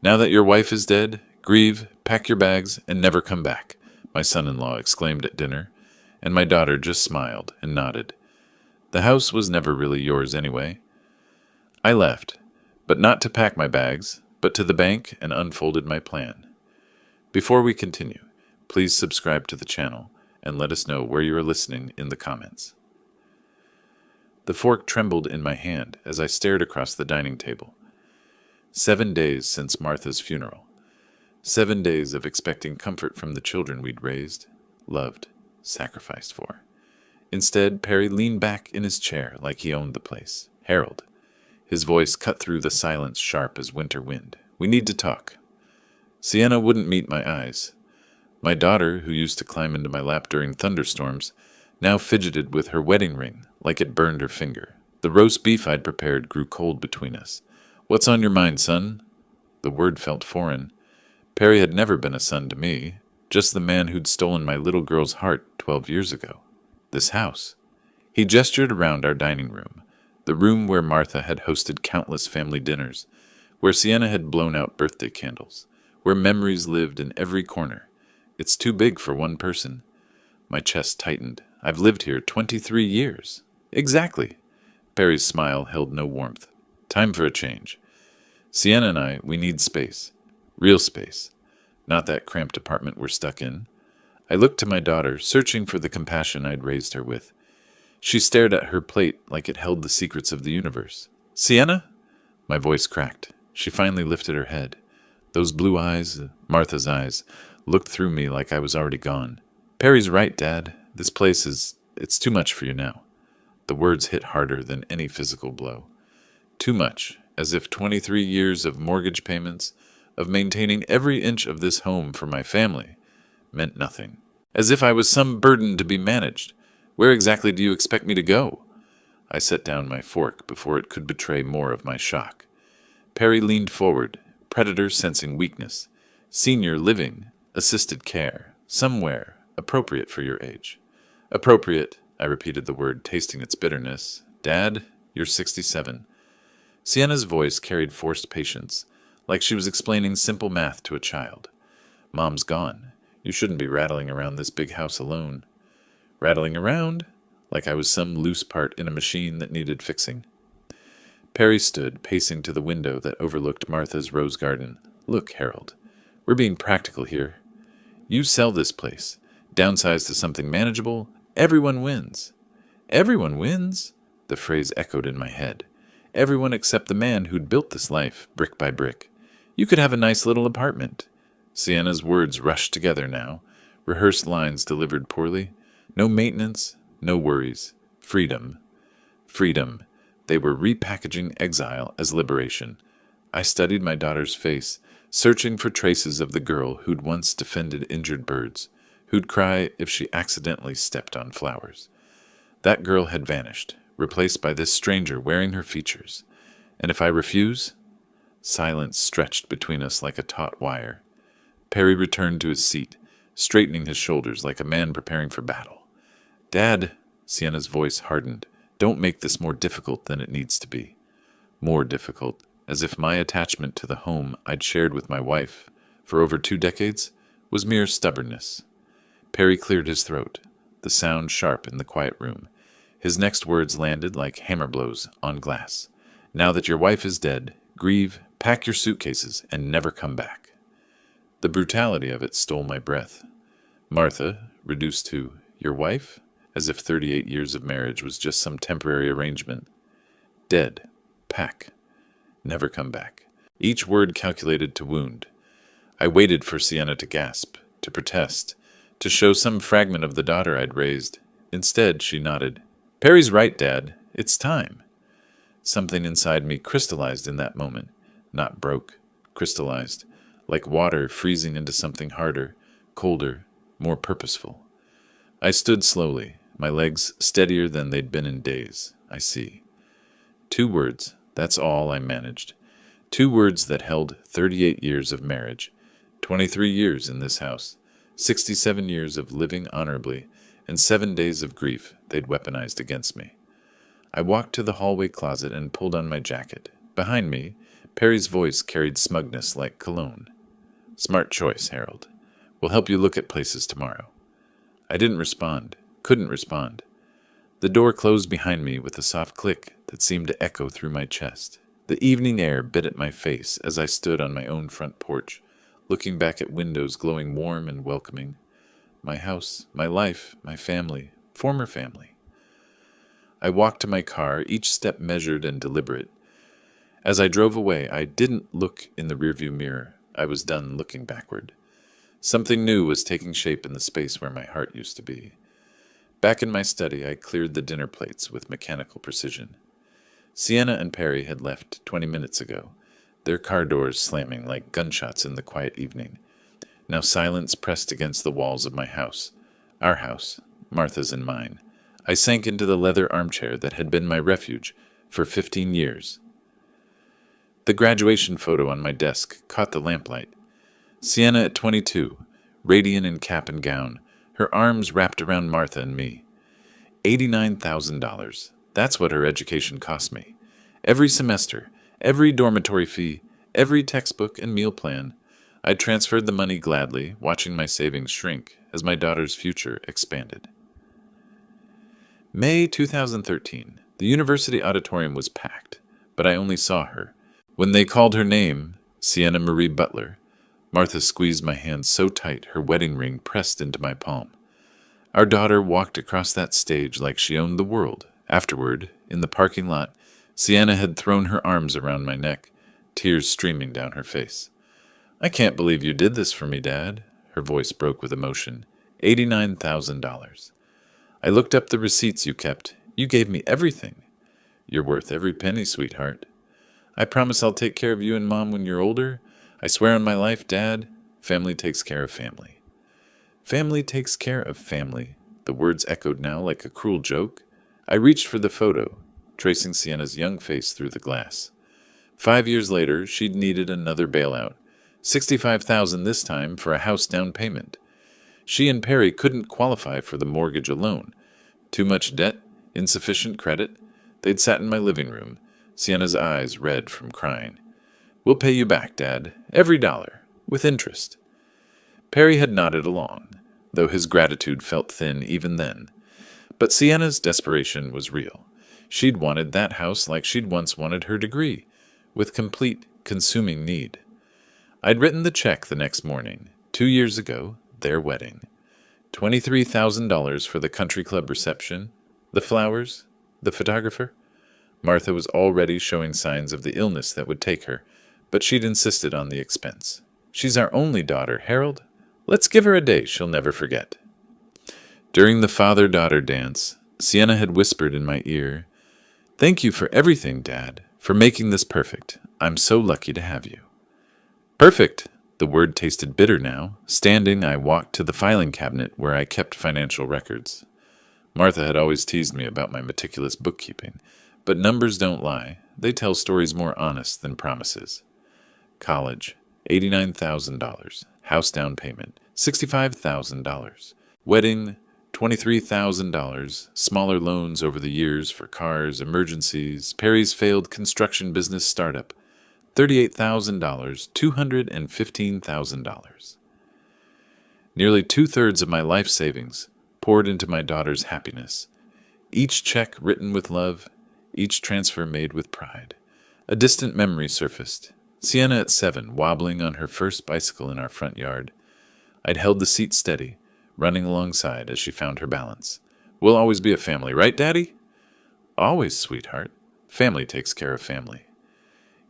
Now that your wife is dead, grieve, pack your bags, and never come back, my son-in-law exclaimed at dinner, and my daughter just smiled and nodded. The house was never really yours anyway. I left, but not to pack my bags, but to the bank and unfolded my plan. Before we continue, please subscribe to the channel and let us know where you are listening in the comments. The fork trembled in my hand as I stared across the dining table. 7 days since Martha's funeral. 7 days of expecting comfort from the children we'd raised, loved, sacrificed for. Instead, Perry leaned back in his chair like he owned the place. Harold. His voice cut through the silence sharp as winter wind. We need to talk. Sienna wouldn't meet my eyes. My daughter, who used to climb into my lap during thunderstorms, now fidgeted with her wedding ring like it burned her finger. The roast beef I'd prepared grew cold between us. What's on your mind, son? The word felt foreign. Perry had never been a son to me, just the man who'd stolen my little girl's heart 12 years ago. This house. He gestured around our dining room, the room where Martha had hosted countless family dinners, where Sienna had blown out birthday candles, where memories lived in every corner. It's too big for one person. My chest tightened. I've lived here 23 years. Exactly. Perry's smile held no warmth. Time for a change. Sienna and I, we need space. Real space. Not that cramped apartment we're stuck in. I looked to my daughter, searching for the compassion I'd raised her with. She stared at her plate like it held the secrets of the universe. Sienna? My voice cracked. She finally lifted her head. Those blue eyes, Martha's eyes, looked through me like I was already gone. Perry's right, Dad. This place it's too much for you now. The words hit harder than any physical blow. Too much, as if 23 years of mortgage payments, of maintaining every inch of this home for my family, meant nothing. As if I was some burden to be managed. Where exactly do you expect me to go? I set down my fork before it could betray more of my shock. Perry leaned forward, predator sensing weakness. Senior living, assisted care, somewhere, appropriate for your age. Appropriate, I repeated the word, tasting its bitterness. Dad, you're 67. Sienna's voice carried forced patience, like she was explaining simple math to a child. Mom's gone. You shouldn't be rattling around this big house alone. Rattling around? Like I was some loose part in a machine that needed fixing. Perry stood, pacing to the window that overlooked Martha's rose garden. Look, Harold, we're being practical here. You sell this place, downsize to something manageable, everyone wins. Everyone wins? The phrase echoed in my head. Everyone except the man who'd built this life, brick by brick. You could have a nice little apartment. Sienna's words rushed together now, rehearsed lines delivered poorly. No maintenance, no worries. Freedom. Freedom. They were repackaging exile as liberation. I studied my daughter's face, searching for traces of the girl who'd once defended injured birds, who'd cry if she accidentally stepped on flowers. That girl had vanished, replaced by this stranger wearing her features. And if I refuse? Silence stretched between us like a taut wire. Perry returned to his seat, straightening his shoulders like a man preparing for battle. Dad, Sienna's voice hardened, don't make this more difficult than it needs to be. More difficult, as if my attachment to the home I'd shared with my wife for over 2 decades was mere stubbornness. Perry cleared his throat, the sound sharp in the quiet room. His next words landed like hammer blows on glass. Now that your wife is dead, grieve, pack your suitcases, and never come back. The brutality of it stole my breath. Martha, reduced to, your wife? As if 38 years of marriage was just some temporary arrangement. Dead. Pack. Never come back. Each word calculated to wound. I waited for Sienna to gasp, to protest, to show some fragment of the daughter I'd raised. Instead, she nodded. Perry's right, Dad. It's time. Something inside me crystallized in that moment. Not broke. Crystallized. Like water freezing into something harder, colder, more purposeful. I stood slowly, my legs steadier than they'd been in days. I see. 2 words, that's all I managed. 2 words that held 38 years of marriage, 23 years in this house, 67 years of living honorably, and 7 days of grief they'd weaponized against me. I walked to the hallway closet and pulled on my jacket. Behind me, Perry's voice carried smugness like cologne. Smart choice, Harold. We'll help you look at places tomorrow. I didn't respond, couldn't respond. The door closed behind me with a soft click that seemed to echo through my chest. The evening air bit at my face as I stood on my own front porch, looking back at windows glowing warm and welcoming. My house, my life, my family, former family. I walked to my car, each step measured and deliberate. As I drove away, I didn't look in the rearview mirror. I was done looking backward. Something new was taking shape in the space where my heart used to be. Back in my study, I cleared the dinner plates with mechanical precision. Sienna and Perry had left 20 minutes ago, their car doors slamming like gunshots in the quiet evening. Now silence pressed against the walls of my house. Our house, Martha's and mine. I sank into the leather armchair that had been my refuge for 15 years. The graduation photo on my desk caught the lamplight. Sienna at 22, radiant in cap and gown, her arms wrapped around Martha and me. $89,000. That's what her education cost me. Every semester, every dormitory fee, every textbook and meal plan. I transferred the money gladly, watching my savings shrink as my daughter's future expanded. May 2013. The university auditorium was packed, but I only saw her. When they called her name, Sienna Marie Butler, Martha squeezed my hand so tight her wedding ring pressed into my palm. Our daughter walked across that stage like she owned the world. Afterward, in the parking lot, Sienna had thrown her arms around my neck, tears streaming down her face. "I can't believe you did this for me, Dad." Her voice broke with emotion. $89,000. I looked up the receipts you kept. You gave me everything. You're worth every penny, sweetheart. I promise I'll take care of you and Mom when you're older. I swear on my life, Dad, family takes care of family. Family takes care of family. The words echoed now like a cruel joke. I reached for the photo, tracing Sienna's young face through the glass. 5 years later, she'd needed another bailout. $65,000 this time for a house down payment. She and Perry couldn't qualify for the mortgage alone. Too much debt, insufficient credit. They'd sat in my living room, Sienna's eyes red from crying. "We'll pay you back, Dad, every dollar, with interest." Perry had nodded along, though his gratitude felt thin even then. But Sienna's desperation was real. She'd wanted that house like she'd once wanted her degree, with complete, consuming need. I'd written the check the next morning, 2 years ago, their wedding. $23,000 for the country club reception, the flowers, the photographer. Martha was already showing signs of the illness that would take her, but she'd insisted on the expense. "She's our only daughter, Harold. Let's give her a day she'll never forget." During the father-daughter dance, Sienna had whispered in my ear, "Thank you for everything, Dad, for making this perfect. I'm so lucky to have you." Perfect! The word tasted bitter now. Standing, I walked to the filing cabinet where I kept financial records. Martha had always teased me about my meticulous bookkeeping, but numbers don't lie. They tell stories more honest than promises. College, $89,000. House down payment, $65,000. Wedding, $23,000. Smaller loans over the years for cars, emergencies. Perry's failed construction business startup, $38,000, $215,000. Nearly 2/3 of my life savings poured into my daughter's happiness. Each check written with love, each transfer made with pride. A distant memory surfaced. Sienna at 7, wobbling on her first bicycle in our front yard. I'd held the seat steady, running alongside as she found her balance. "We'll always be a family, right, Daddy?" "Always, sweetheart. Family takes care of family."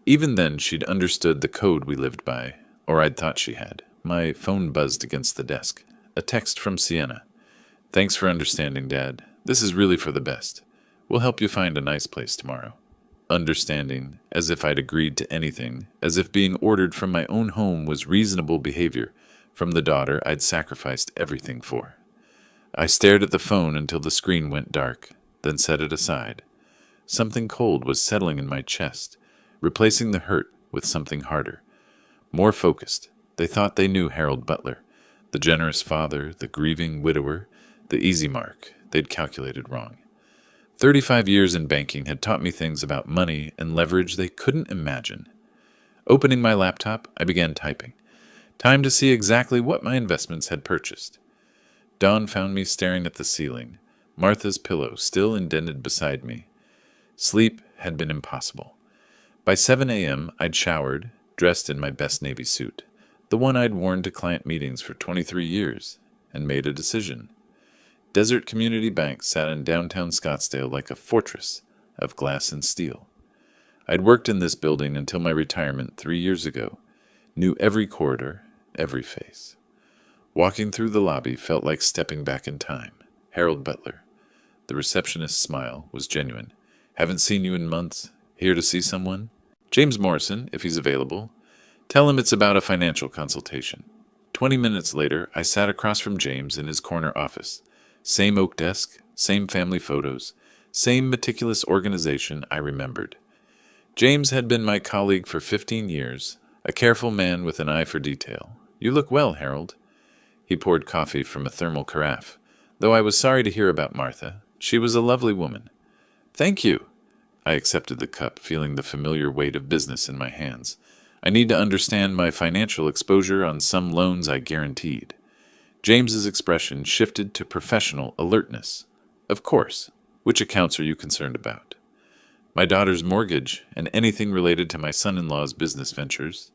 Even then, she'd understood the code we lived by, or I'd thought she had. My phone buzzed against the desk. A text from Sienna. "Thanks for understanding, Dad. This is really for the best. We'll help you find a nice place tomorrow." Understanding, as if I'd agreed to anything, as if being ordered from my own home was reasonable behavior, from the daughter I'd sacrificed everything for. I stared at the phone until the screen went dark, then set it aside. Something cold was settling in my chest, replacing the hurt with something harder. More focused. They thought they knew Harold Butler, the generous father, the grieving widower, the easy mark. They'd calculated wrong. 35 years in banking had taught me things about money and leverage they couldn't imagine. Opening my laptop, I began typing. Time to see exactly what my investments had purchased. Dawn found me staring at the ceiling, Martha's pillow still indented beside me. Sleep had been impossible. By 7 a.m., I'd showered, dressed in my best Navy suit, the one I'd worn to client meetings for 23 years, and made a decision. Desert Community Bank sat in downtown Scottsdale like a fortress of glass and steel. I'd worked in this building until my retirement 3 years ago, knew every corridor, every face. Walking through the lobby felt like stepping back in time. Harold Butler. The receptionist's smile was genuine. Haven't seen you in months. Here to see someone? James Morrison, if he's available. Tell him it's about a financial consultation. 20 minutes later, I sat across from James in his corner office. Same oak desk, same family photos, same meticulous organization I remembered. James had been my colleague for 15 years, a careful man with an eye for detail. You look well, Harold. He poured coffee from a thermal carafe. Though I was sorry to hear about Martha, she was a lovely woman. Thank you. I accepted the cup, feeling the familiar weight of business in my hands. I need to understand my financial exposure on some loans I guaranteed. James's expression shifted to professional alertness. Of course. Which accounts are you concerned about? My daughter's mortgage and anything related to my son-in-law's business ventures.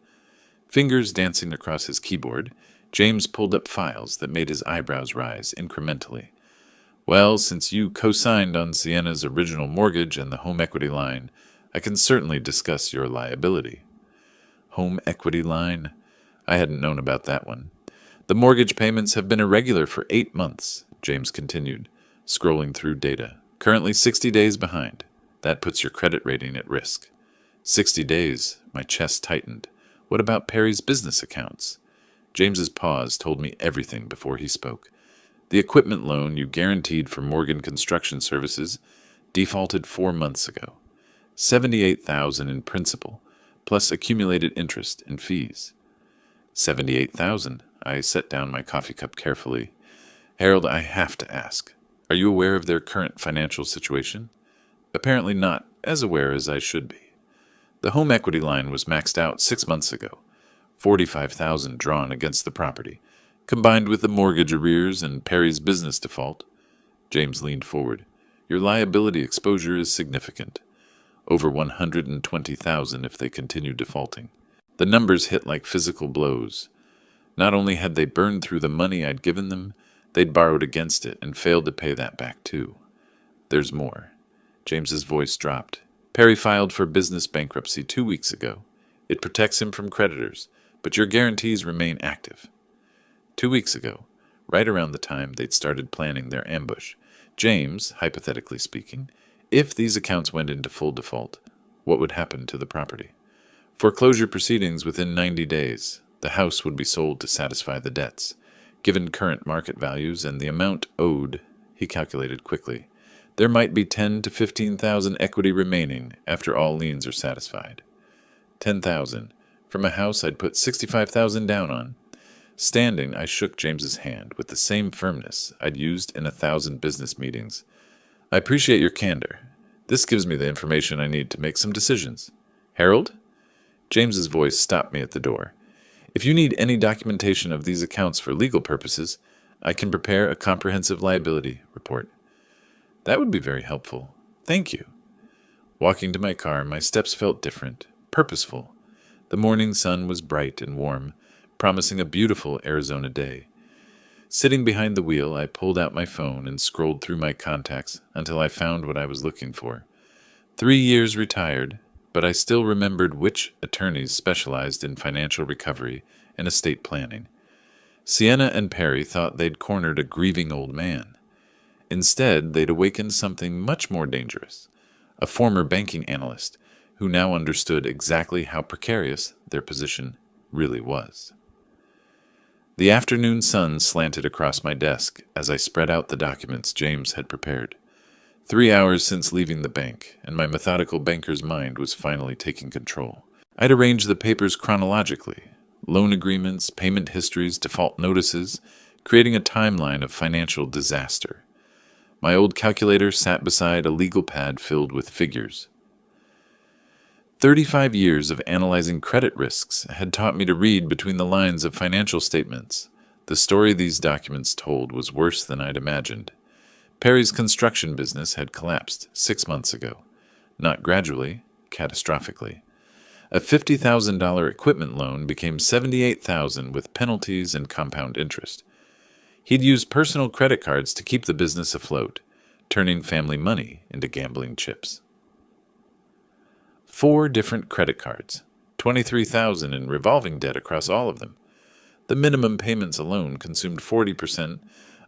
Fingers dancing across his keyboard, James pulled up files that made his eyebrows rise incrementally. Well, since you co-signed on Sienna's original mortgage and the home equity line, I can certainly discuss your liability. Home equity line? I hadn't known about that one. The mortgage payments have been irregular for 8 months, James continued, scrolling through data. Currently 60 days behind. That puts your credit rating at risk. 60 days, my chest tightened. What about Perry's business accounts? James's pause told me everything before he spoke. The equipment loan you guaranteed for Morgan Construction Services defaulted 4 months ago. $78,000 in principal, plus accumulated interest and fees. $78,000. I set down my coffee cup carefully. Harold, I have to ask, are you aware of their current financial situation? Apparently not as aware as I should be. The home equity line was maxed out 6 months ago. $45,000 drawn against the property, combined with the mortgage arrears and Perry's business default. James leaned forward. Your liability exposure is significant. Over $120,000 if they continue defaulting. The numbers hit like physical blows. Not only had they burned through the money I'd given them, they'd borrowed against it and failed to pay that back too. There's more. James's voice dropped. Perry filed for business bankruptcy 2 weeks ago. It protects him from creditors, but your guarantees remain active. 2 weeks ago, right around the time they'd started planning their ambush, James, hypothetically speaking, if these accounts went into full default, what would happen to the property? Foreclosure proceedings within 90 days. The house would be sold to satisfy the debts. Given current market values and the amount owed, he calculated quickly, there might be 10 to 15,000 equity remaining after all liens are satisfied. 10,000 from a house I'd put 65,000 down on. Standing, I shook James's hand with the same firmness I'd used in 1,000 business meetings. I appreciate your candor. This gives me the information I need to make some decisions. Harold? James's voice stopped me at the door. If you need any documentation of these accounts for legal purposes, I can prepare a comprehensive liability report. That would be very helpful. Thank you. Walking to my car, my steps felt different, purposeful. The morning sun was bright and warm, promising a beautiful Arizona day. Sitting behind the wheel, I pulled out my phone and scrolled through my contacts until I found what I was looking for. 3 years retired, but I still remembered which attorneys specialized in financial recovery and estate planning. Sienna and Perry thought they'd cornered a grieving old man. Instead, they'd awakened something much more dangerous, a former banking analyst who now understood exactly how precarious their position really was. The afternoon sun slanted across my desk as I spread out the documents James had prepared. 3 hours since leaving the bank, and my methodical banker's mind was finally taking control. I'd arranged the papers chronologically, loan agreements, payment histories, default notices, creating a timeline of financial disaster. My old calculator sat beside a legal pad filled with figures. 35 years of analyzing credit risks had taught me to read between the lines of financial statements. The story these documents told was worse than I'd imagined. Perry's construction business had collapsed 6 months ago. Not gradually, catastrophically. A $50,000 equipment loan became $78,000 with penalties and compound interest. He'd used personal credit cards to keep the business afloat, turning family money into gambling chips. 4 different credit cards, $23,000 in revolving debt across all of them. The minimum payments alone consumed 40%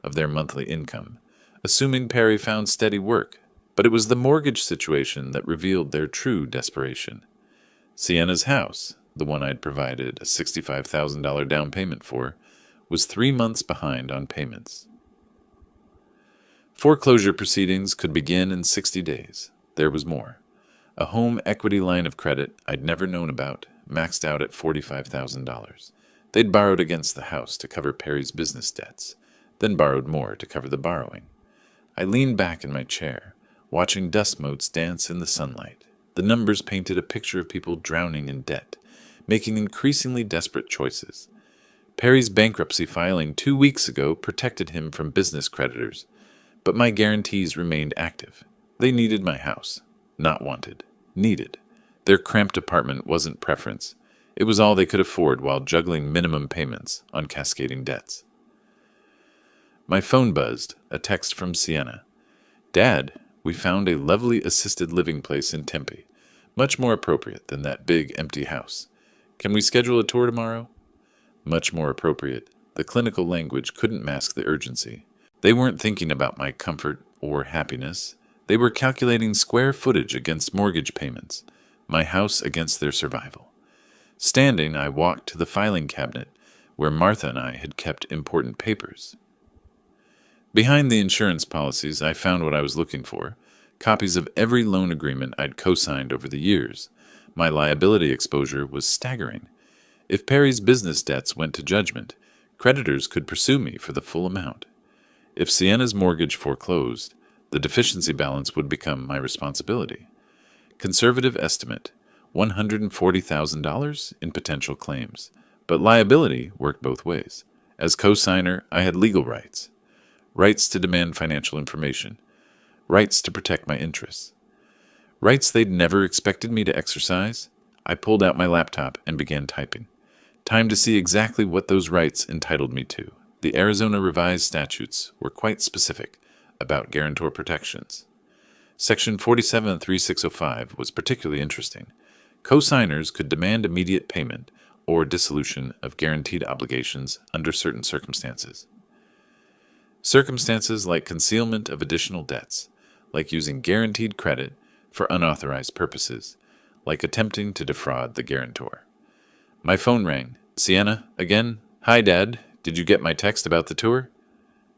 of their monthly income, assuming Perry found steady work, but it was the mortgage situation that revealed their true desperation. Sienna's house, the one I'd provided a $65,000 down payment for, was 3 months behind on payments. Foreclosure proceedings could begin in 60 days. There was more. A home equity line of credit I'd never known about, maxed out at $45,000. They'd borrowed against the house to cover Perry's business debts, then borrowed more to cover the borrowing. I leaned back in my chair, watching dust motes dance in the sunlight. The numbers painted a picture of people drowning in debt, making increasingly desperate choices. Perry's bankruptcy filing 2 weeks ago protected him from business creditors, but my guarantees remained active. They needed my house. Not wanted. Needed. Their cramped apartment wasn't preference. It was all they could afford while juggling minimum payments on cascading debts. My phone buzzed, a text from Sienna. "Dad, we found a lovely assisted living place in Tempe, much more appropriate than that big empty house. Can we schedule a tour tomorrow?" Much more appropriate. The clinical language couldn't mask the urgency. They weren't thinking about my comfort or happiness. They were calculating square footage against mortgage payments, my house against their survival. Standing, I walked to the filing cabinet where Martha and I had kept important papers. Behind the insurance policies, I found what I was looking for, copies of every loan agreement I'd co-signed over the years. My liability exposure was staggering. If Perry's business debts went to judgment, creditors could pursue me for the full amount. If Sienna's mortgage foreclosed, the deficiency balance would become my responsibility. Conservative estimate, $140,000 in potential claims. But liability worked both ways. As co-signer, I had legal rights. Rights to demand financial information. Rights to protect my interests. Rights they'd never expected me to exercise. I pulled out my laptop and began typing. Time to see exactly what those rights entitled me to. The Arizona revised statutes were quite specific about guarantor protections. Section 47-3605 was particularly interesting. Co-signers could demand immediate payment or dissolution of guaranteed obligations under certain circumstances. Circumstances like concealment of additional debts, like using guaranteed credit for unauthorized purposes, like attempting to defraud the guarantor. My phone rang. "Sienna, again? Hi, Dad. Did you get my text about the tour?"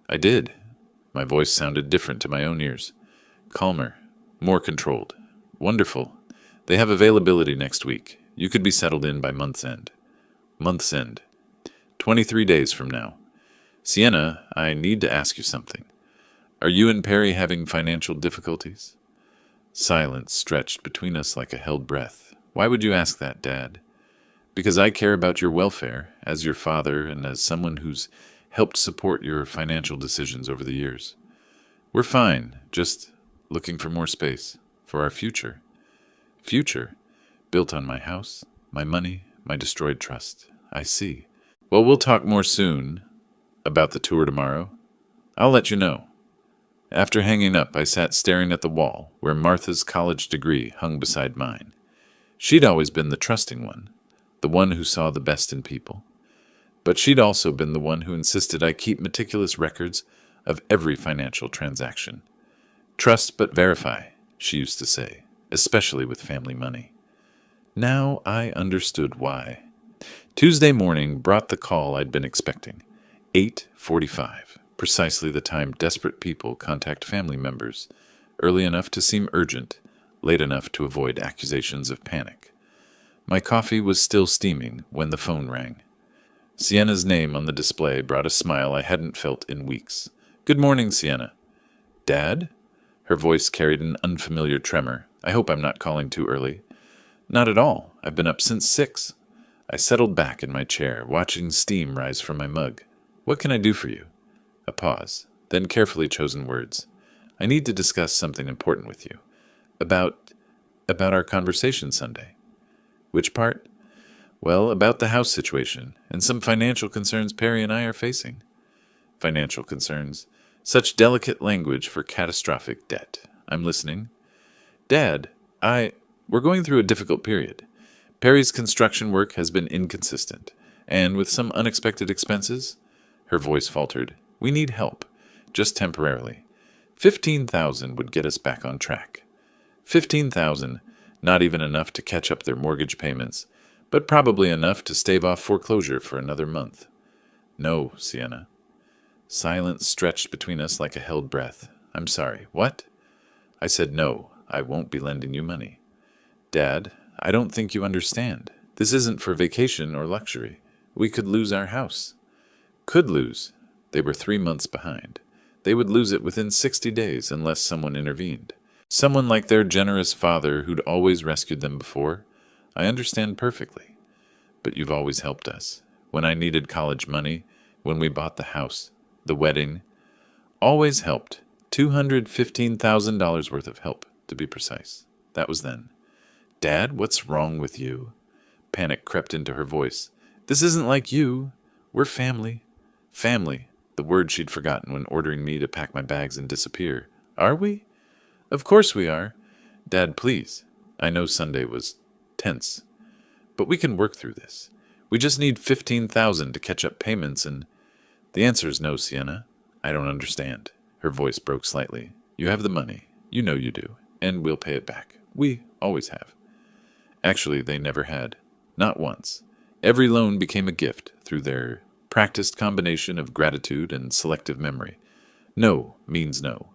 "I did." My voice sounded different to my own ears. Calmer, more controlled. "Wonderful. They have availability next week. You could be settled in by month's end." Month's end. 23 days from now. "Sienna, I need to ask you something. Are you and Perry having financial difficulties?" Silence stretched between us like a held breath. "Why would you ask that, Dad?" "Because I care about your welfare, as your father and as someone who's helped support your financial decisions over the years. We're fine, just looking for more space, for our future." "Future? Built on my house, my money, my destroyed trust. I see. Well, we'll talk more soon about the tour tomorrow. I'll let you know." After hanging up, I sat staring at the wall where Martha's college degree hung beside mine. She'd always been the trusting one, the one who saw the best in people. But she'd also been the one who insisted I keep meticulous records of every financial transaction. "Trust but verify," she used to say, especially with family money. Now I understood why. Tuesday morning brought the call I'd been expecting. 8:45, precisely the time desperate people contact family members, early enough to seem urgent, late enough to avoid accusations of panic. My coffee was still steaming when the phone rang. Sienna's name on the display brought a smile I hadn't felt in weeks. "Good morning, Sienna." "Dad?" Her voice carried an unfamiliar tremor. "I hope I'm not calling too early." Not at all. I've been up since 6. I settled back in my chair, watching steam rise from my mug. What can I do for you? A pause, then carefully chosen words. I need to discuss something important with you. About our conversation Sunday. Which part? Well, about the house situation and some financial concerns Perry and I are facing. Financial concerns. Such delicate language for catastrophic debt. I'm listening. Dad, we're going through a difficult period. Perry's construction work has been inconsistent, and with some unexpected expenses, her voice faltered. We need help, just temporarily. 15,000 would get us back on track. 15,000, not even enough to catch up their mortgage payments, but probably enough to stave off foreclosure for another month. No, Sienna. Silence stretched between us like a held breath. I'm sorry, what? I said no, I won't be lending you money. Dad, I don't think you understand. This isn't for vacation or luxury. We could lose our house. Could lose. They were 3 months behind. They would lose it within 60 days unless someone intervened. Someone like their generous father who'd always rescued them before. I understand perfectly. But you've always helped us. When I needed college money, when we bought the house, the wedding. Always helped. $215,000 worth of help, to be precise. That was then. Dad, what's wrong with you? Panic crept into her voice. This isn't like you. We're family. Family, the word she'd forgotten when ordering me to pack my bags and disappear. Are we? Of course we are. Dad, please. I know Sunday was tense. But we can work through this. We just need 15,000 to catch up payments and... The answer is no, Sienna. I don't understand. Her voice broke slightly. You have the money. You know you do. And we'll pay it back. We always have. Actually, they never had. Not once. Every loan became a gift through their practiced combination of gratitude and selective memory. No means no.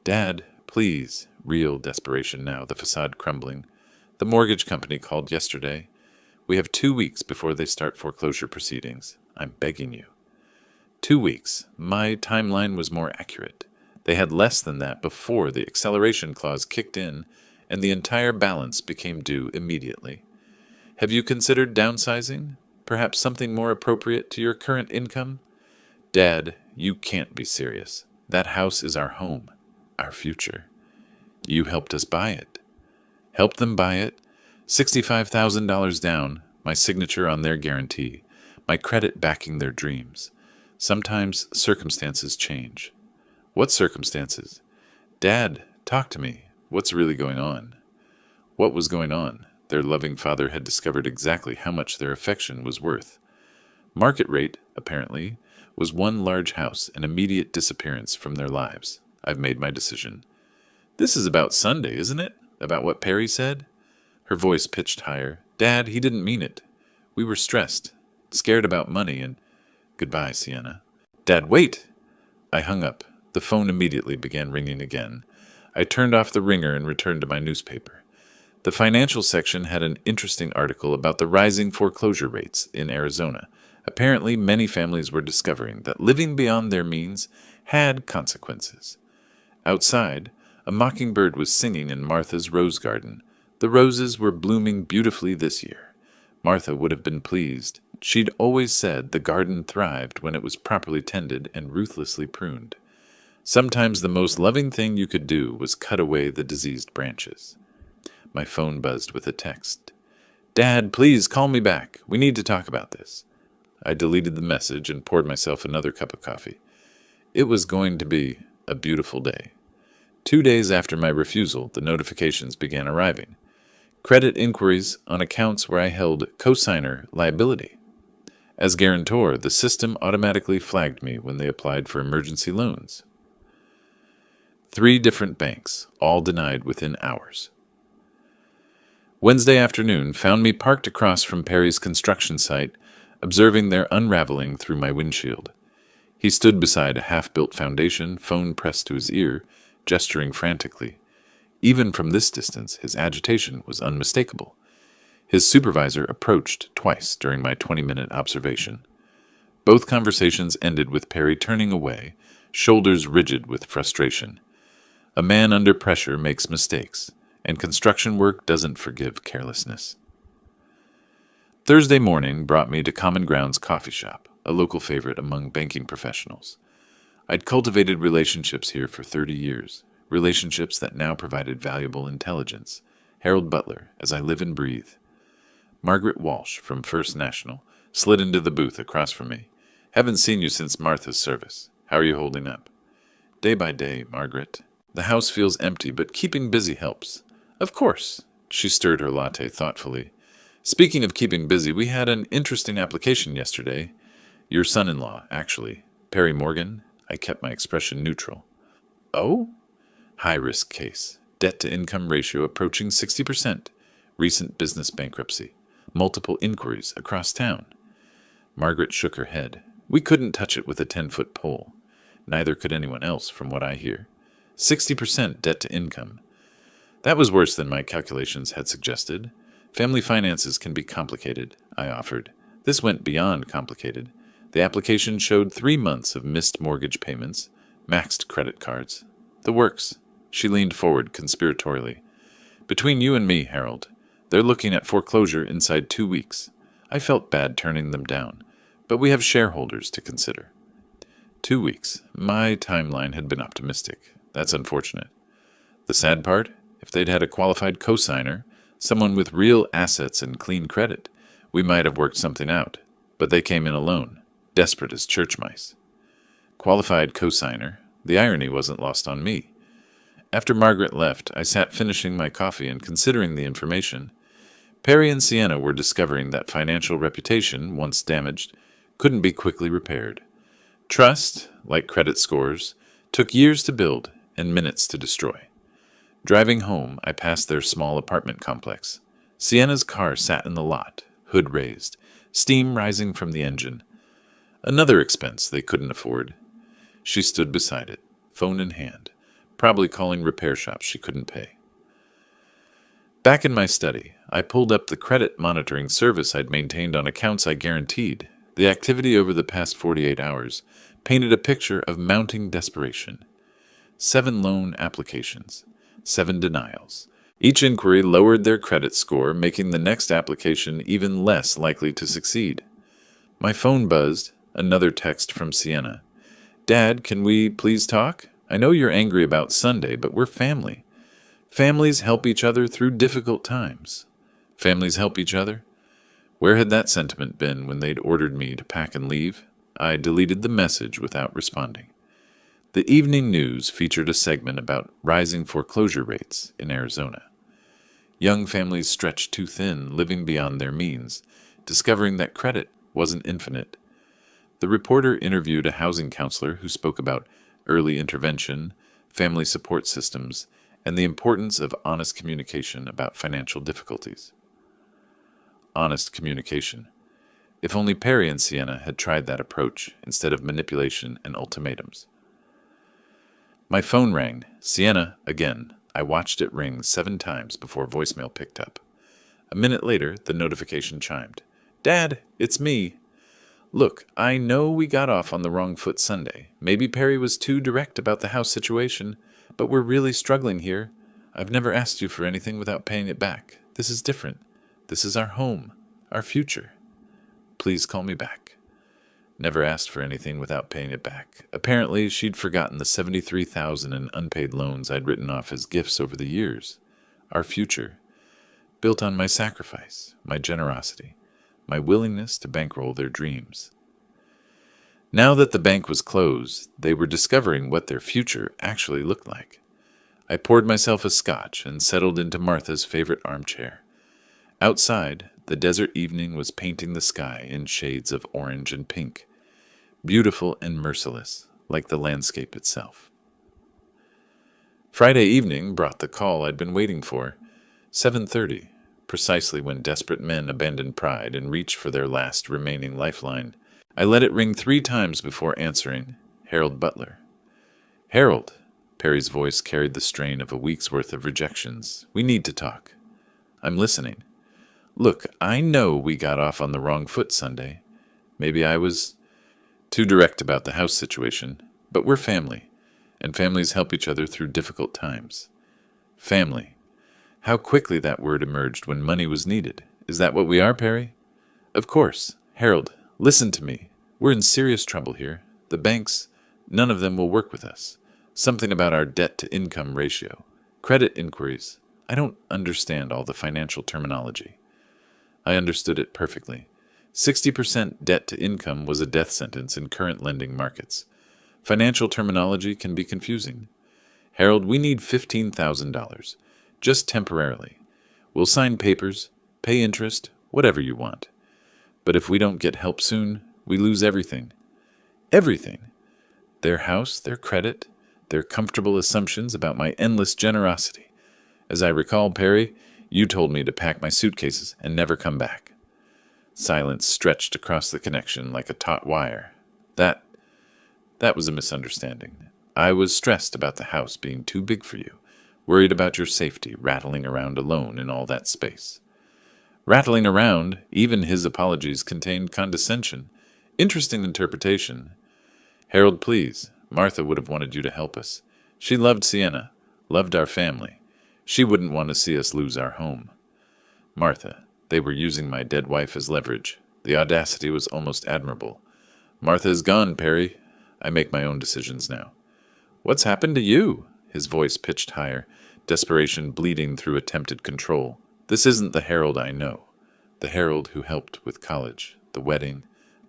Dad, please. Real desperation now, the facade crumbling. The mortgage company called yesterday. We have 2 weeks before they start foreclosure proceedings. I'm begging you. 2 weeks. My timeline was more accurate. They had less than that before the acceleration clause kicked in and the entire balance became due immediately. Have you considered downsizing? Perhaps something more appropriate to your current income? Dad, you can't be serious. That house is our home, our future. You helped us buy it. Helped them buy it? $65,000 down, my signature on their guarantee, my credit backing their dreams. Sometimes circumstances change. What circumstances? Dad, talk to me. What's really going on? What was going on? Their loving father had discovered exactly how much their affection was worth. Market rate, apparently, was one large house and immediate disappearance from their lives. I've made my decision. This is about Sunday, isn't it? About what Perry said? Her voice pitched higher. Dad, he didn't mean it. We were stressed, scared about money, and... Goodbye, Sienna. Dad, wait! I hung up. The phone immediately began ringing again. I turned off the ringer and returned to my newspaper. The financial section had an interesting article about the rising foreclosure rates in Arizona. Apparently, many families were discovering that living beyond their means had consequences. Outside, a mockingbird was singing in Martha's rose garden. The roses were blooming beautifully this year. Martha would have been pleased. She'd always said the garden thrived when it was properly tended and ruthlessly pruned. Sometimes the most loving thing you could do was cut away the diseased branches. My phone buzzed with a text. Dad, please call me back. We need to talk about this. I deleted the message and poured myself another cup of coffee. It was going to be a beautiful day. 2 days after my refusal, the notifications began arriving. Credit inquiries on accounts where I held cosigner liability. As guarantor, the system automatically flagged me when they applied for emergency loans. 3 different banks, all denied within hours. Wednesday afternoon found me parked across from Perry's construction site, observing their unraveling through my windshield. He stood beside a half-built foundation, phone pressed to his ear, gesturing frantically. Even from this distance, his agitation was unmistakable. His supervisor approached twice during my 20-minute observation. Both conversations ended with Perry turning away, shoulders rigid with frustration. A man under pressure makes mistakes, and construction work doesn't forgive carelessness. Thursday morning brought me to Common Ground's coffee shop, a local favorite among banking professionals. I'd cultivated relationships here for 30 years, relationships that now provided valuable intelligence. Harold Butler, as I live and breathe. Margaret Walsh, from First National, slid into the booth across from me. Haven't seen you since Martha's service. How are you holding up? Day by day, Margaret. The house feels empty, but keeping busy helps. Of course. She stirred her latte thoughtfully. Speaking of keeping busy, we had an interesting application yesterday. Your son-in-law, actually. Perry Morgan. I kept my expression neutral. Oh? High-risk case. Debt-to-income ratio approaching 60%. Recent business bankruptcy. Multiple inquiries across town. Margaret shook her head. We couldn't touch it with a 10-foot pole. Neither could anyone else, from what I hear. 60% debt-to-income. That was worse than my calculations had suggested. Family finances can be complicated, I offered. This went beyond complicated. The application showed 3 months of missed mortgage payments, maxed credit cards. The works. She leaned forward conspiratorially. Between you and me, Harold, they're looking at foreclosure inside 2 weeks. I felt bad turning them down, but we have shareholders to consider. 2 weeks. My timeline had been optimistic. That's unfortunate. The sad part? If they'd had a qualified cosigner, someone with real assets and clean credit, we might have worked something out. But they came in alone, desperate as church mice. Qualified cosigner. The irony wasn't lost on me. After Margaret left, I sat finishing my coffee and considering the information. Perry and Sienna were discovering that financial reputation, once damaged, couldn't be quickly repaired. Trust, like credit scores, took years to build and minutes to destroy. Driving home, I passed their small apartment complex. Sienna's car sat in the lot, hood raised, steam rising from the engine. Another expense they couldn't afford. She stood beside it, phone in hand, probably calling repair shops she couldn't pay. Back in my study, I pulled up the credit monitoring service I'd maintained on accounts I guaranteed. The activity over the past 48 hours painted a picture of mounting desperation. 7 loan applications, 7 denials. Each inquiry lowered their credit score, making the next application even less likely to succeed. My phone buzzed, another text from Sienna. Dad, can we please talk? I know you're angry about Sunday, but we're family. Families help each other through difficult times. Families help each other? Where had that sentiment been when they'd ordered me to pack and leave? I deleted the message without responding. The evening news featured a segment about rising foreclosure rates in Arizona. Young families stretched too thin, living beyond their means, discovering that credit wasn't infinite. The reporter interviewed a housing counselor who spoke about early intervention, family support systems, and the importance of honest communication about financial difficulties. Honest communication. If only Perry and Sienna had tried that approach instead of manipulation and ultimatums. My phone rang. Sienna, again. I watched it ring 7 times before voicemail picked up. A minute later, the notification chimed. Dad, it's me. Look, I know we got off on the wrong foot Sunday. Maybe Perry was too direct about the house situation, but we're really struggling here. I've never asked you for anything without paying it back. This is different. This is our home, our future. Please call me back. Never asked for anything without paying it back. Apparently, she'd forgotten the $73,000 in unpaid loans I'd written off as gifts over the years. Our future, built on my sacrifice, my generosity, my willingness to bankroll their dreams. Now that the bank was closed, they were discovering what their future actually looked like. I poured myself a scotch and settled into Martha's favorite armchair. Outside, the desert evening was painting the sky in shades of orange and pink, beautiful and merciless, like the landscape itself. Friday evening brought the call I'd been waiting for, 7:30, precisely when desperate men abandon pride and reach for their last remaining lifeline. I let it ring 3 times before answering. Harold Butler. Harold, Perry's voice carried the strain of a week's worth of rejections. We need to talk. I'm listening. Look, I know we got off on the wrong foot Sunday. Maybe I was too direct about the house situation, but we're family, and families help each other through difficult times. Family. How quickly that word emerged when money was needed. Is that what we are, Perry? Of course. Harold, listen to me. We're in serious trouble here. The banks, none of them will work with us. Something about our debt-to-income ratio. Credit inquiries. I don't understand all the financial terminology. I understood it perfectly. 60% debt to income was a death sentence in current lending markets. Financial terminology can be confusing. Harold, we need $15,000. Just temporarily. We'll sign papers, pay interest, whatever you want. But if we don't get help soon, we lose everything. Everything. Their house, their credit, their comfortable assumptions about my endless generosity. As I recall, Perry, you told me to pack my suitcases and never come back. Silence stretched across the connection like a taut wire. That was a misunderstanding. I was stressed about the house being too big for you, worried about your safety, rattling around alone in all that space. Rattling around, even his apologies contained condescension. Interesting interpretation. Harold, please. Martha would have wanted you to help us. She loved Sienna, loved our family. She wouldn't want to see us lose our home. Martha. They were using my dead wife as leverage. The audacity was almost admirable. Martha is gone, Perry. I make my own decisions now. What's happened to you? His voice pitched higher, desperation bleeding through attempted control. This isn't the Harold I know. The Harold who helped with college, the wedding,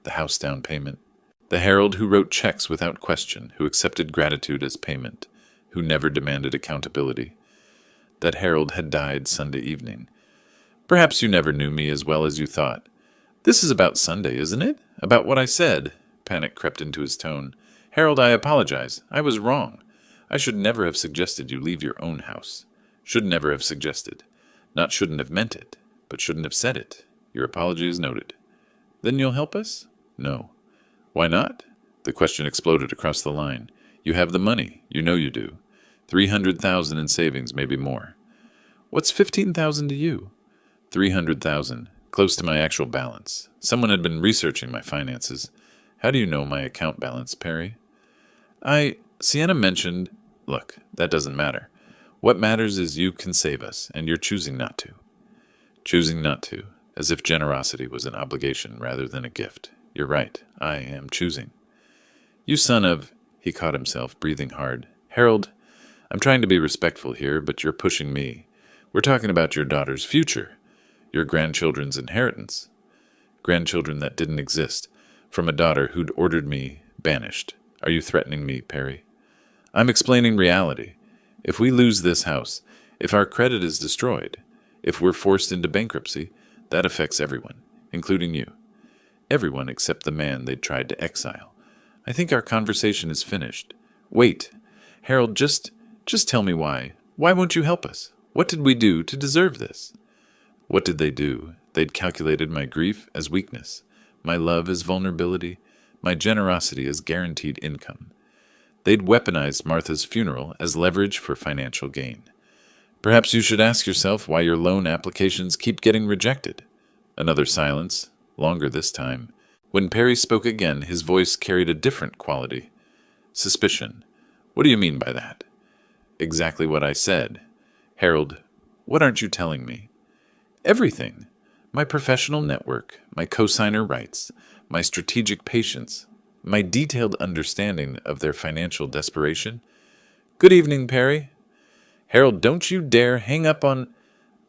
the house down payment. The Harold who wrote checks without question, who accepted gratitude as payment, who never demanded accountability. That Harold had died Sunday evening. Perhaps you never knew me as well as you thought. This is about Sunday, isn't it? About what I said. Panic crept into his tone. Harold, I apologize. I was wrong. I should never have suggested you leave your own house. Should never have suggested. Not shouldn't have meant it, but shouldn't have said it. Your apology is noted. Then you'll help us? No. Why not? The question exploded across the line. You have the money. You know you do. 300,000 in savings, maybe more. What's 15,000 to you? 300,000, close to my actual balance. Someone had been researching my finances. How do you know my account balance, Perry? Sienna mentioned... Look, that doesn't matter. What matters is you can save us, and you're choosing not to. Choosing not to, as if generosity was an obligation rather than a gift. You're right, I am choosing. You son of... He caught himself, breathing hard. Harold, I'm trying to be respectful here, but you're pushing me. We're talking about your daughter's future. Your grandchildren's inheritance. Grandchildren that didn't exist, from a daughter who'd ordered me banished. Are you threatening me, Perry? I'm explaining reality. If we lose this house, if our credit is destroyed, if we're forced into bankruptcy, that affects everyone, including you. Everyone except the man they'd tried to exile. I think our conversation is finished. Wait. Harold, just tell me why. Why won't you help us? What did we do to deserve this? What did they do? They'd calculated my grief as weakness, my love as vulnerability, my generosity as guaranteed income. They'd weaponized Martha's funeral as leverage for financial gain. Perhaps you should ask yourself why your loan applications keep getting rejected. Another silence, longer this time. When Perry spoke again, his voice carried a different quality. Suspicion. What do you mean by that? Exactly what I said. Harold, what aren't you telling me? Everything. My professional network, my cosigner rights, my strategic patience, my detailed understanding of their financial desperation. Good evening, Perry. Harold, don't you dare hang up on...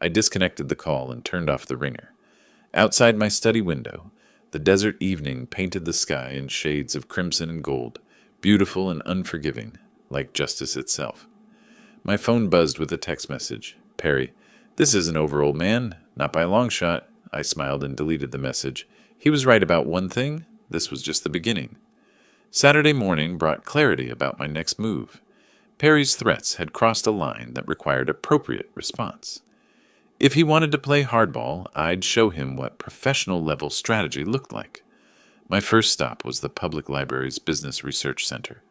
I disconnected the call and turned off the ringer. Outside my study window, the desert evening painted the sky in shades of crimson and gold, beautiful and unforgiving, like justice itself. My phone buzzed with a text message. Perry, this isn't over, old man. Not by a long shot. I smiled and deleted the message. He was right about one thing. This was just the beginning. Saturday morning brought clarity about my next move. Perry's threats had crossed a line that required appropriate response. If he wanted to play hardball, I'd show him what professional-level strategy looked like. My first stop was the public library's Business Research Center.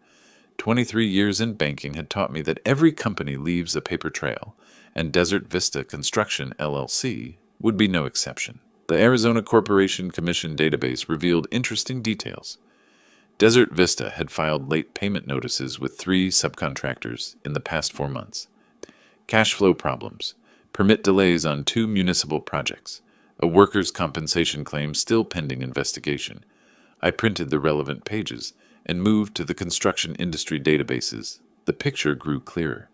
23 years in banking had taught me that every company leaves a paper trail, and Desert Vista Construction, LLC, would be no exception. The Arizona Corporation Commission database revealed interesting details. Desert Vista had filed late payment notices with 3 subcontractors in the past 4 months. Cash flow problems, permit delays on 2 municipal projects, a workers' compensation claim still pending investigation. I printed the relevant pages and moved to the construction industry databases. The picture grew clearer.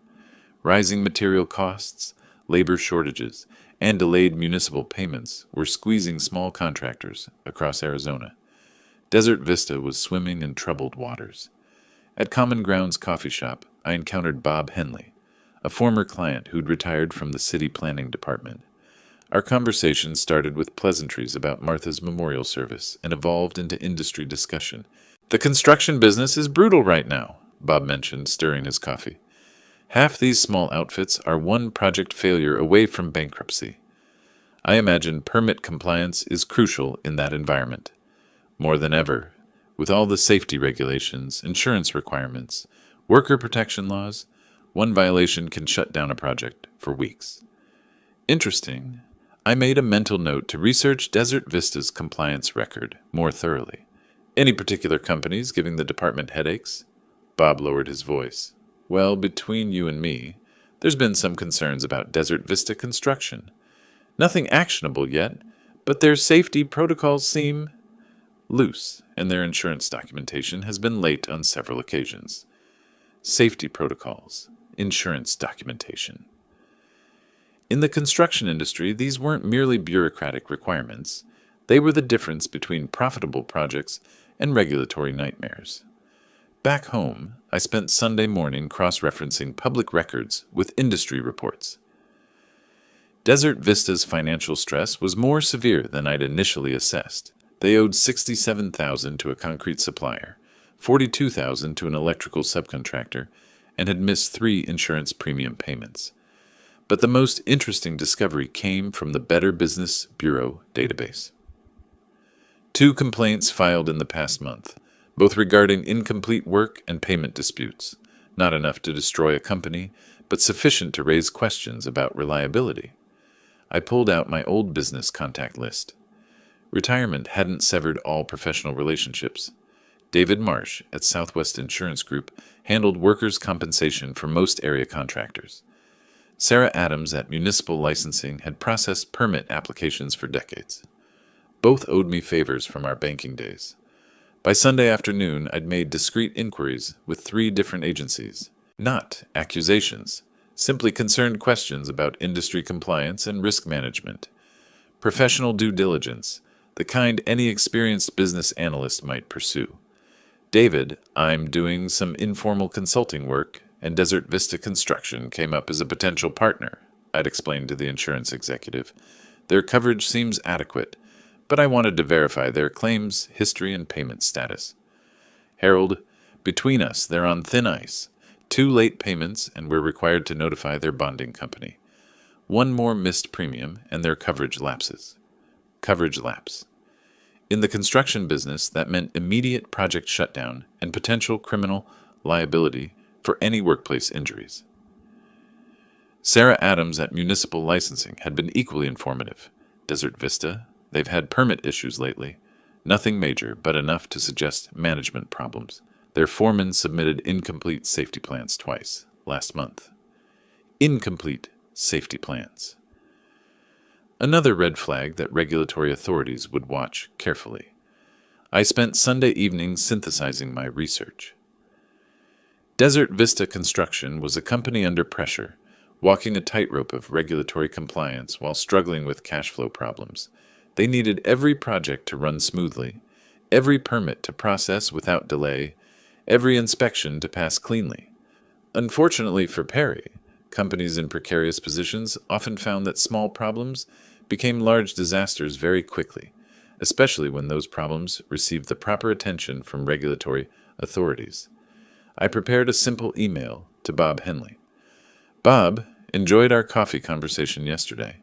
Rising material costs, labor shortages, and delayed municipal payments were squeezing small contractors across Arizona. Desert Vista was swimming in troubled waters. At Common Grounds Coffee Shop, I encountered Bob Henley, a former client who'd retired from the city planning department. Our conversation started with pleasantries about Martha's memorial service and evolved into industry discussion. "The construction business is brutal right now," Bob mentioned, stirring his coffee. "Half these small outfits are one project failure away from bankruptcy. I imagine permit compliance is crucial in that environment. More than ever, with all the safety regulations, insurance requirements, worker protection laws, one violation can shut down a project for weeks." Interesting. I made a mental note to research Desert Vista's compliance record more thoroughly. "Any particular companies giving the department headaches?" Bob lowered his voice. "Well, between you and me, there's been some concerns about Desert Vista construction. Nothing actionable yet, but their safety protocols seem loose, and their insurance documentation has been late on several occasions." Safety protocols, insurance documentation. In the construction industry, these weren't merely bureaucratic requirements. They were the difference between profitable projects and regulatory nightmares. Back home, I spent Sunday morning cross-referencing public records with industry reports. Desert Vista's financial stress was more severe than I'd initially assessed. They owed $67,000 to a concrete supplier, $42,000 to an electrical subcontractor, and had missed 3 insurance premium payments. But the most interesting discovery came from the Better Business Bureau database. 2 complaints filed in the past month, both regarding incomplete work and payment disputes, not enough to destroy a company, but sufficient to raise questions about reliability. I pulled out my old business contact list. Retirement hadn't severed all professional relationships. David Marsh at Southwest Insurance Group handled workers' compensation for most area contractors. Sarah Adams at Municipal Licensing had processed permit applications for decades. Both owed me favors from our banking days. By Sunday afternoon, I'd made discreet inquiries with 3 different agencies. Not accusations, simply concerned questions about industry compliance and risk management. Professional due diligence, the kind any experienced business analyst might pursue. "David, I'm doing some informal consulting work, and Desert Vista Construction came up as a potential partner," I'd explained to the insurance executive. "Their coverage seems adequate, but I wanted to verify their claims, history, and payment status." "Harold, between us, they're on thin ice. 2 late payments, and we're required to notify their bonding company. 1 more missed premium, and their coverage lapses." Coverage lapse. In the construction business, that meant immediate project shutdown and potential criminal liability for any workplace injuries. Sarah Adams at Municipal Licensing had been equally informative. Desert Vista, they've had permit issues lately. Nothing major, but enough to suggest management problems. Their foreman submitted incomplete safety plans twice, last month. Incomplete safety plans. Another red flag that regulatory authorities would watch carefully. I spent Sunday evening synthesizing my research. Desert Vista Construction was a company under pressure, walking a tightrope of regulatory compliance while struggling with cash flow problems. They needed every project to run smoothly, every permit to process without delay, every inspection to pass cleanly. Unfortunately for Perry, companies in precarious positions often found that small problems became large disasters very quickly, especially when those problems received the proper attention from regulatory authorities. I prepared a simple email to Bob Henley. "Bob, enjoyed our coffee conversation yesterday.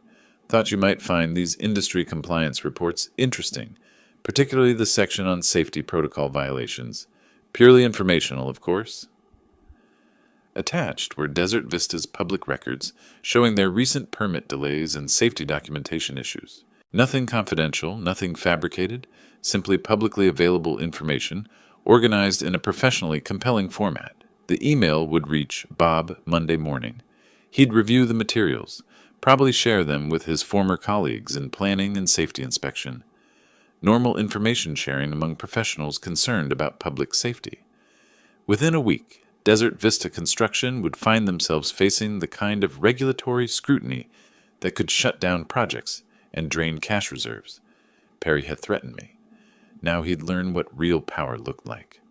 Thought you might find these industry compliance reports interesting, particularly the section on safety protocol violations. Purely informational, of course." Attached were Desert Vista's public records showing their recent permit delays and safety documentation issues. Nothing confidential, nothing fabricated, simply publicly available information organized in a professionally compelling format. The email would reach Bob Monday morning. He'd review the materials, probably share them with his former colleagues in planning and safety inspection. Normal information sharing among professionals concerned about public safety. Within a week, Desert Vista Construction would find themselves facing the kind of regulatory scrutiny that could shut down projects and drain cash reserves. Perry had threatened me. Now he'd learn what real power looked like.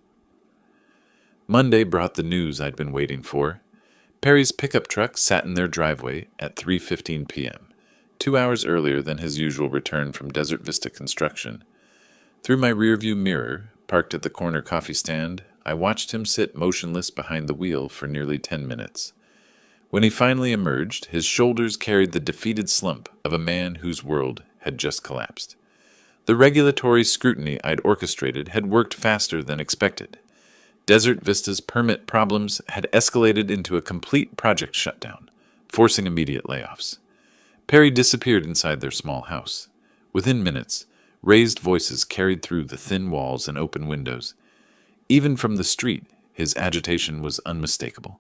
Monday brought the news I'd been waiting for. Perry's pickup truck sat in their driveway at 3:15 p.m., 2 hours earlier than his usual return from Desert Vista Construction. Through my rearview mirror, parked at the corner coffee stand, I watched him sit motionless behind the wheel for nearly 10 minutes. When he finally emerged, his shoulders carried the defeated slump of a man whose world had just collapsed. The regulatory scrutiny I'd orchestrated had worked faster than expected. Desert Vista's permit problems had escalated into a complete project shutdown, forcing immediate layoffs. Perry disappeared inside their small house. Within minutes, raised voices carried through the thin walls and open windows. Even from the street, his agitation was unmistakable.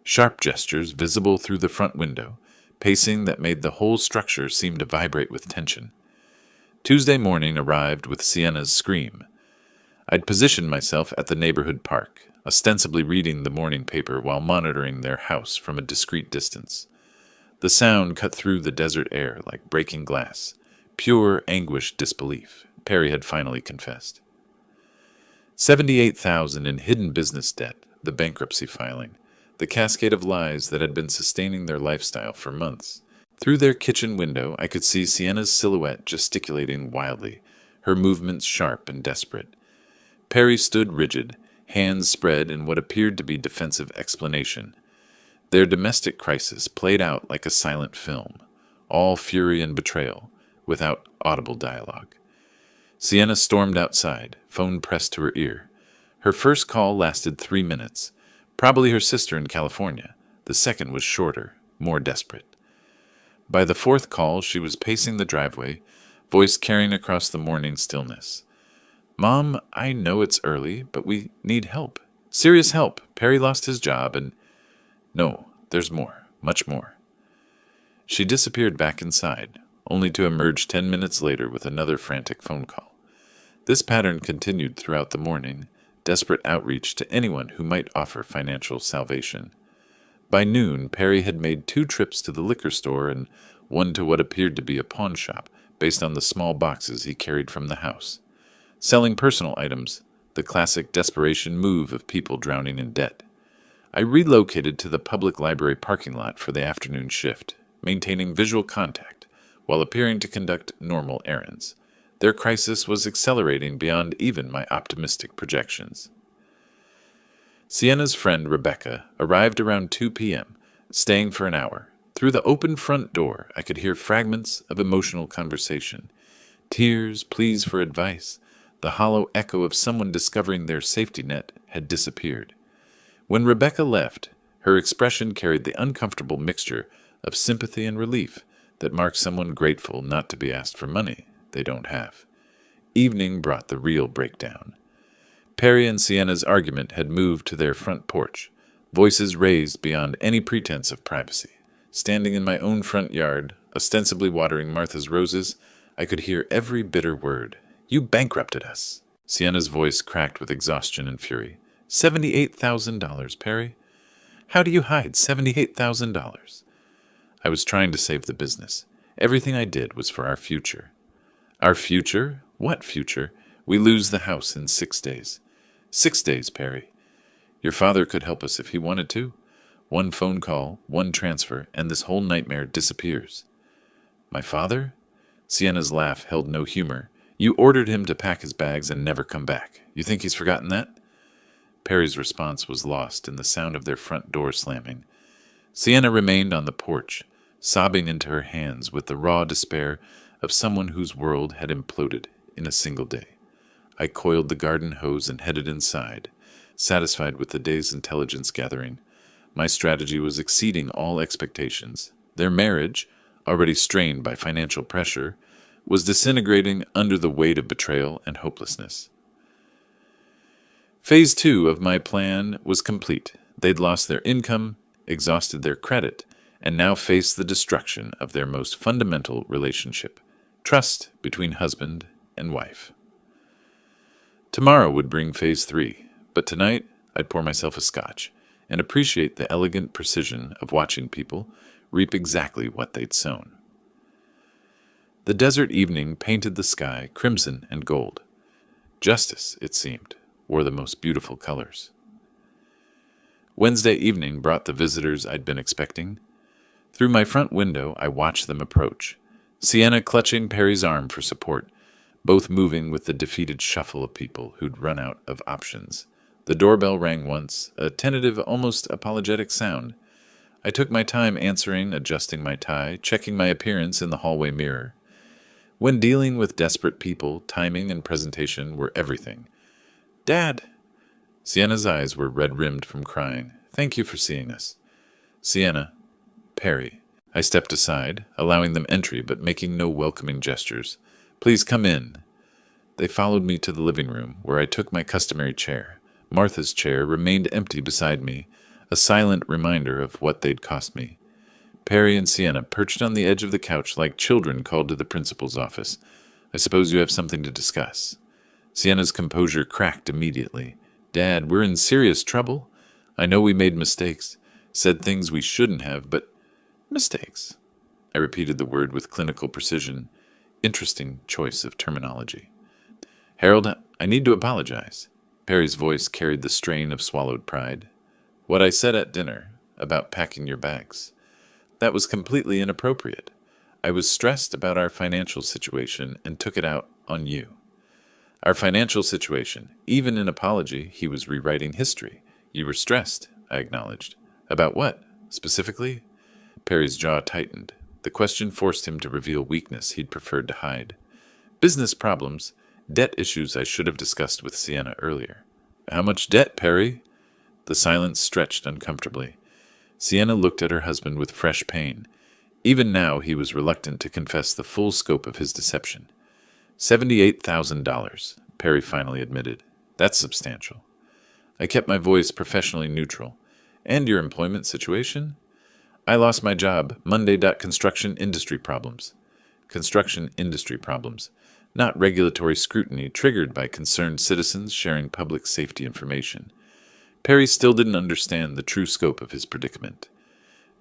Sharp gestures visible through the front window, pacing that made the whole structure seem to vibrate with tension. Tuesday morning arrived with Sienna's scream. I'd positioned myself at the neighborhood park, ostensibly reading the morning paper while monitoring their house from a discreet distance. The sound cut through the desert air like breaking glass. Pure anguished disbelief, Perry had finally confessed. $78,000 in hidden business debt, the bankruptcy filing, the cascade of lies that had been sustaining their lifestyle for months. Through their kitchen window, I could see Sienna's silhouette gesticulating wildly, her movements sharp and desperate. Perry stood rigid, hands spread in what appeared to be defensive explanation. Their domestic crisis played out like a silent film, all fury and betrayal, without audible dialogue. Sienna stormed outside, phone pressed to her ear. Her first call lasted 3 minutes, probably her sister in California. The second was shorter, more desperate. By the fourth call, she was pacing the driveway, voice carrying across the morning stillness. "Mom, I know it's early, but we need help. Serious help. Perry lost his job and—" "No, there's more, much more." She disappeared back inside, only to emerge 10 minutes later with another frantic phone call. This pattern continued throughout the morning, desperate outreach to anyone who might offer financial salvation. By noon, Perry had made 2 trips to the liquor store and one to what appeared to be a pawn shop based on the small boxes he carried from the house. Selling personal items, the classic desperation move of people drowning in debt. I relocated to the public library parking lot for the afternoon shift, maintaining visual contact while appearing to conduct normal errands. Their crisis was accelerating beyond even my optimistic projections. Sienna's friend Rebecca arrived around 2 p.m., staying for an hour. Through the open front door, I could hear fragments of emotional conversation. Tears, pleas for advice. The hollow echo of someone discovering their safety net had disappeared. When Rebecca left, her expression carried the uncomfortable mixture of sympathy and relief that marks someone grateful not to be asked for money they don't have. Evening brought the real breakdown. Perry and Sienna's argument had moved to their front porch, voices raised beyond any pretense of privacy. Standing in my own front yard, ostensibly watering Martha's roses, I could hear every bitter word. "You bankrupted us." Sienna's voice cracked with exhaustion and fury. $78,000, Perry. How do you hide $78,000? I was trying to save the business. Everything I did was for our future. Our future? What future? We lose the house in 6 days. 6 days, Perry. Your father could help us if he wanted to. One phone call, one transfer, and this whole nightmare disappears. My father? Sienna's laugh held no humor. You ordered him to pack his bags and never come back. You think he's forgotten that? Perry's response was lost in the sound of their front door slamming. Sienna remained on the porch, sobbing into her hands with the raw despair of someone whose world had imploded in a single day. I coiled the garden hose and headed inside, satisfied with the day's intelligence gathering. My strategy was exceeding all expectations. Their marriage, already strained by financial pressure, was disintegrating under the weight of betrayal and hopelessness. Phase 2 of my plan was complete. They'd lost their income, exhausted their credit, and now faced the destruction of their most fundamental relationship, trust between husband and wife. Tomorrow would bring phase 3, but tonight I'd pour myself a scotch and appreciate the elegant precision of watching people reap exactly what they'd sown. The desert evening painted the sky crimson and gold. Justice, it seemed, wore the most beautiful colors. Wednesday evening brought the visitors I'd been expecting. Through my front window, I watched them approach, Sienna clutching Perry's arm for support, both moving with the defeated shuffle of people who'd run out of options. The doorbell rang once, a tentative, almost apologetic sound. I took my time answering, adjusting my tie, checking my appearance in the hallway mirror. When dealing with desperate people, timing and presentation were everything. "Dad!" Sienna's eyes were red-rimmed from crying. "Thank you for seeing us." "Sienna." "Perry." I stepped aside, allowing them entry but making no welcoming gestures. "Please come in." They followed me to the living room, where I took my customary chair. Martha's chair remained empty beside me, a silent reminder of what they'd cost me. Perry and Sienna perched on the edge of the couch like children called to the principal's office. "I suppose you have something to discuss." Sienna's composure cracked immediately. "Dad, we're in serious trouble. I know we made mistakes, said things we shouldn't have, but—" "Mistakes." I repeated the word with clinical precision. Interesting choice of terminology. "Harold, I need to apologize." Perry's voice carried the strain of swallowed pride. "What I said at dinner, about packing your bags. That was completely inappropriate. I was stressed about our financial situation and took it out on you." "Our financial situation." Even in apology, he was rewriting history. "You were stressed," I acknowledged. "About what, specifically?" Perry's jaw tightened. The question forced him to reveal weakness he'd preferred to hide. "Business problems. Debt issues I should have discussed with Sienna earlier." "How much debt, Perry?" The silence stretched uncomfortably. Sienna looked at her husband with fresh pain. Even now he was reluctant to confess the full scope of his deception. $78,000, Perry finally admitted. "That's substantial." I kept my voice professionally neutral. "And your employment situation?" "I lost my job. Monday. Construction industry problems." Construction industry problems. Not regulatory scrutiny triggered by concerned citizens sharing public safety information. Perry still didn't understand the true scope of his predicament.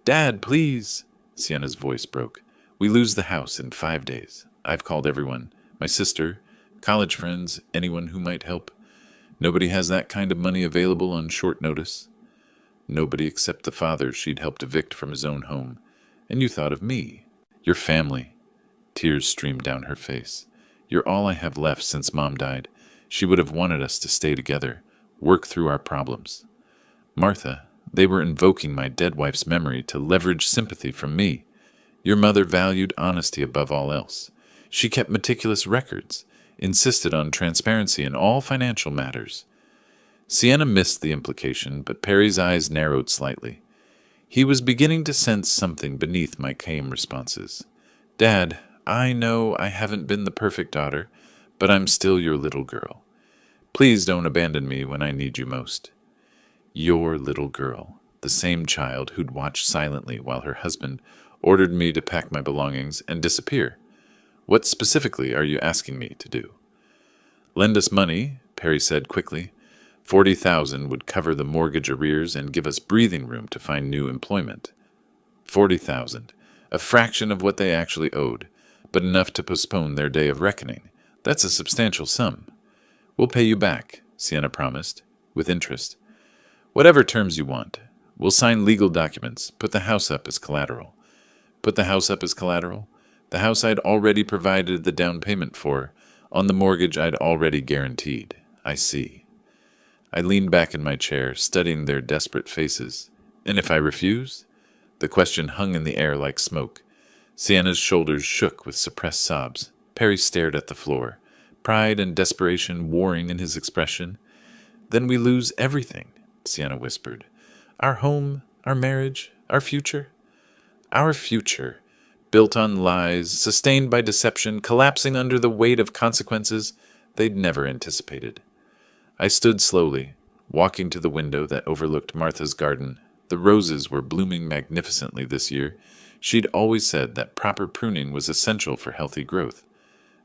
"Dad, please!" Sienna's voice broke. "We lose the house in 5 days. I've called everyone. My sister, college friends, anyone who might help. Nobody has that kind of money available on short notice." "Nobody except the father she'd helped evict from his own home. And you thought of me. Your family." Tears streamed down her face. "You're all I have left since Mom died. She would have wanted us to stay together, work through our problems." "Martha, they were invoking my dead wife's memory to leverage sympathy from me. Your mother valued honesty above all else. She kept meticulous records, insisted on transparency in all financial matters." Sienna missed the implication, but Perry's eyes narrowed slightly. He was beginning to sense something beneath my calm responses. "Dad, I know I haven't been the perfect daughter, but I'm still your little girl. Please don't abandon me when I need you most." Your little girl, the same child who'd watched silently while her husband ordered me to pack my belongings and disappear. "What specifically are you asking me to do?" "Lend us money," Perry said quickly. 40,000 would cover the mortgage arrears and give us breathing room to find new employment. 40,000, a fraction of what they actually owed, but enough to postpone their day of reckoning. That's a substantial sum. "We'll pay you back," Sienna promised, with interest. "Whatever terms you want. We'll sign legal documents, put the house up as collateral." "Put the house up as collateral?" "The house I'd already provided the down payment for, on the mortgage I'd already guaranteed." "I see." I leaned back in my chair, studying their desperate faces. "And if I refuse?" The question hung in the air like smoke. Sienna's shoulders shook with suppressed sobs. Perry stared at the floor, pride and desperation warring in his expression. "Then we lose everything," Sienna whispered. "Our home, our marriage, our future." "Our future, built on lies, sustained by deception, collapsing under the weight of consequences they'd never anticipated." I stood slowly, walking to the window that overlooked Martha's garden. The roses were blooming magnificently this year. She'd always said that proper pruning was essential for healthy growth.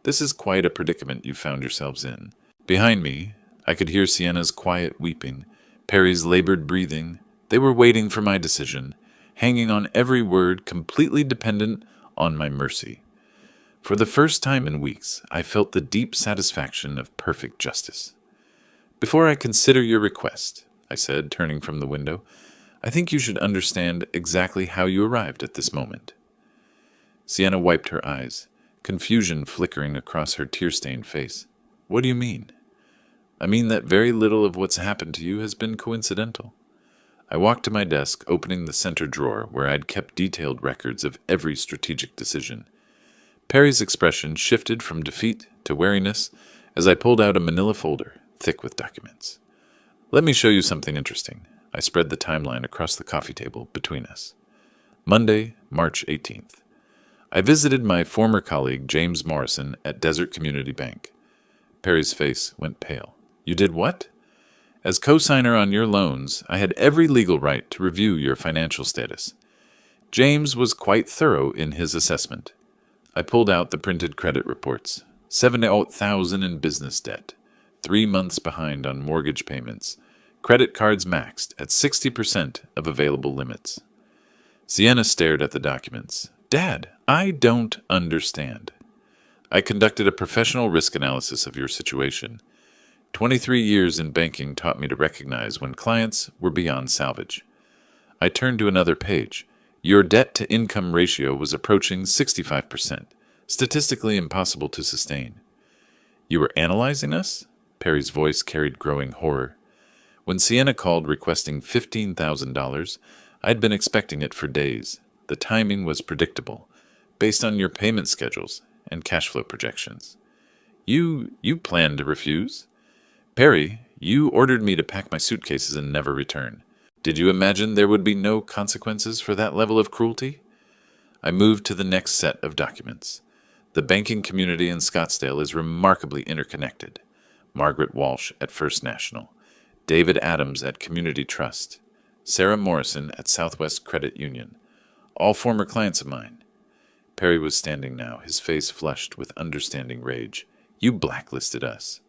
This is quite a predicament you found yourselves in. Behind me, I could hear Sienna's quiet weeping, Perry's labored breathing. They were waiting for my decision, hanging on every word, completely dependent on my mercy. For the first time in weeks, I felt the deep satisfaction of perfect justice. "Before I consider your request," I said, turning from the window, "I think you should understand exactly how you arrived at this moment." Sienna wiped her eyes, confusion flickering across her tear-stained face. "What do you mean?" "I mean that very little of what's happened to you has been coincidental." I walked to my desk, opening the center drawer where I'd kept detailed records of every strategic decision. Perry's expression shifted from defeat to wariness as I pulled out a manila folder, thick with documents. "Let me show you something interesting." I spread the timeline across the coffee table between us. Monday, March 18th. I visited my former colleague, James Morrison, at Desert Community Bank. Perry's face went pale. "You did what?" "As co-signer on your loans, I had every legal right to review your financial status. James was quite thorough in his assessment." I pulled out the printed credit reports. 78,000 in business debt, 3 months behind on mortgage payments, credit cards maxed at 60% of available limits. Sienna stared at the documents. "Dad, I don't understand." "I conducted a professional risk analysis of your situation. 23 years in banking taught me to recognize when clients were beyond salvage." I turned to another page. "Your debt-to-income ratio was approaching 65%, statistically impossible to sustain." "You were analyzing us?" Perry's voice carried growing horror. When Sienna called requesting $15,000, I'd been expecting it for days. The timing was predictable, based on your payment schedules and cash flow projections. You planned to refuse?" "Perry, you ordered me to pack my suitcases and never return. Did you imagine there would be no consequences for that level of cruelty?" I moved to the next set of documents. The banking community in Scottsdale is remarkably interconnected. Margaret Walsh at First National, David Adams at Community Trust, Sarah Morrison at Southwest Credit Union, all former clients of mine. Perry was standing now, his face flushed with understanding rage. "You blacklisted us."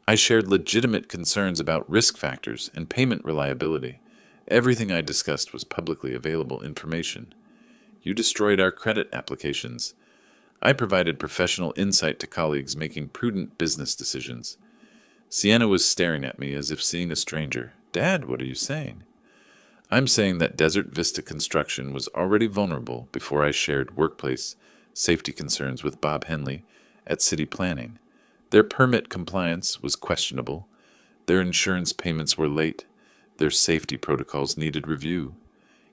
"I shared legitimate concerns about risk factors and payment reliability. Everything I discussed was publicly available information. You destroyed our credit applications. I provided professional insight to colleagues making prudent business decisions." Sienna was staring at me as if seeing a stranger. "Dad, what are you saying?" "I'm saying that Desert Vista Construction was already vulnerable before I shared workplace safety concerns with Bob Henley at City Planning. Their permit compliance was questionable. Their insurance payments were late. Their safety protocols needed review."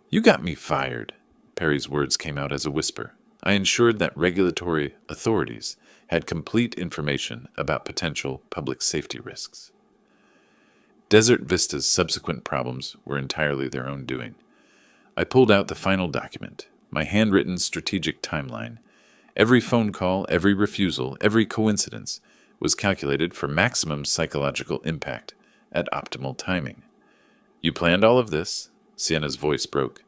"You got me fired." Perry's words came out as a whisper. "I ensured that regulatory authorities had complete information about potential public safety risks." Desert Vista's subsequent problems were entirely their own doing. I pulled out the final document, my handwritten strategic timeline. Every phone call, every refusal, every coincidence was calculated for maximum psychological impact at optimal timing. "You planned all of this?" Sienna's voice broke.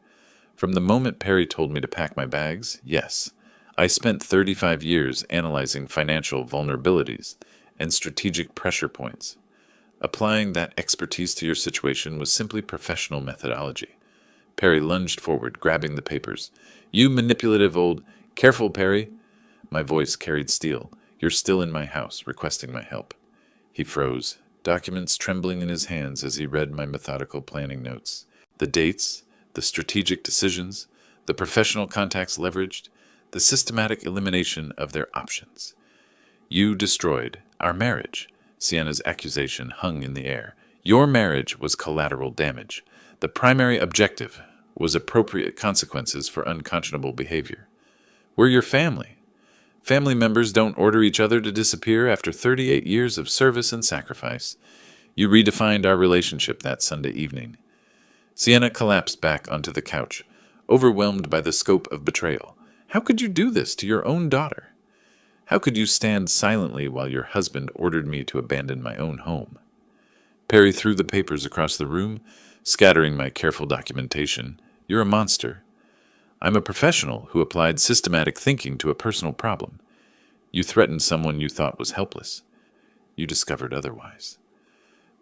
"From the moment Perry told me to pack my bags, yes. I spent 35 years analyzing financial vulnerabilities and strategic pressure points. Applying that expertise to your situation was simply professional methodology." Perry lunged forward, grabbing the papers. "You manipulative old—" "Careful, Perry." My voice carried steel. "You're still in my house, requesting my help." He froze, documents trembling in his hands as he read my methodical planning notes. The dates, the strategic decisions, the professional contacts leveraged, the systematic elimination of their options. "You destroyed our marriage." Sienna's accusation hung in the air. "Your marriage was collateral damage. The primary objective was appropriate consequences for unconscionable behavior. We're your family. Family members don't order each other to disappear after 38 years of service and sacrifice. You redefined our relationship that Sunday evening." Sienna collapsed back onto the couch, overwhelmed by the scope of betrayal. "How could you do this to your own daughter? How could you stand silently while your husband ordered me to abandon my own home?" Perry threw the papers across the room, scattering my careful documentation. You're a monster. I'm a professional who applied systematic thinking to a personal problem. You threatened someone you thought was helpless. You discovered otherwise.